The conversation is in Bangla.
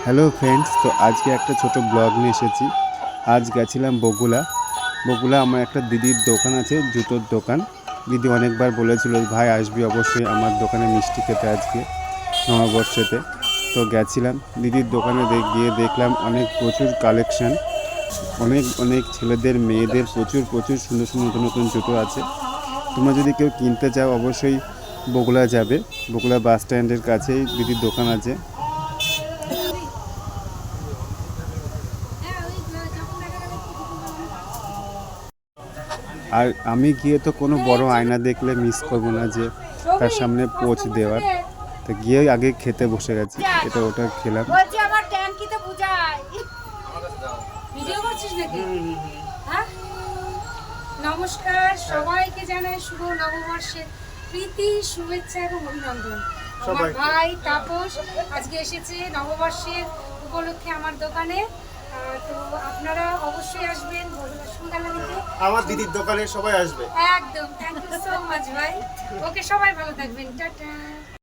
হ্যালো ফ্রেন্ডস, তো আজকে একটা ছোট ব্লগ নিয়ে এসেছি। আজ গেছিলাম বগুলা আমার একটা দিদির দোকান আছে, জুতোর দোকান। দিদি অনেকবার বলেছিল ভাই আসবি অবশ্যই আমার দোকানে মিষ্টি খেতে আজকে নববর্ষেতে। তো গেছিলাম দিদির দোকানে, গিয়ে দেখলাম প্রচুর কালেকশান, অনেক অনেক ছেলেদের মেয়েদের প্রচুর প্রচুর সুন্দর সুন্দর নতুন নতুন জুতো আছে। তোমরা যদি কেউ কিনতে চাও অবশ্যই বগুলা যাবে। বগুলা বাস স্ট্যান্ডের কাছেই দিদির দোকান আছে। আর আমি গিয়ে তো কোনো বড় আয়না দেখলে মিস করবো না যে তার সামনে পোজ দেওয়ার। তো গিয়ে আগে খেতে বসে গেছি, এটা ওটা খেলাম। নমস্কার, সবাইকে জানাই শুভ নববর্ষের প্রীতি, শুভেচ্ছা এবং অভিনন্দন। আমার ভাই তাপস আজকে এসেছে নববর্ষের উপলক্ষে আমার দোকানে। তো আপনারা অবশ্যই আসবেন আমার দিদির দোকানে সবাই আসবে। একদম। থ্যাংক ইউ সো মাচ ভাই। ওকে, সবাই ভালো থাকবেন। টাটা।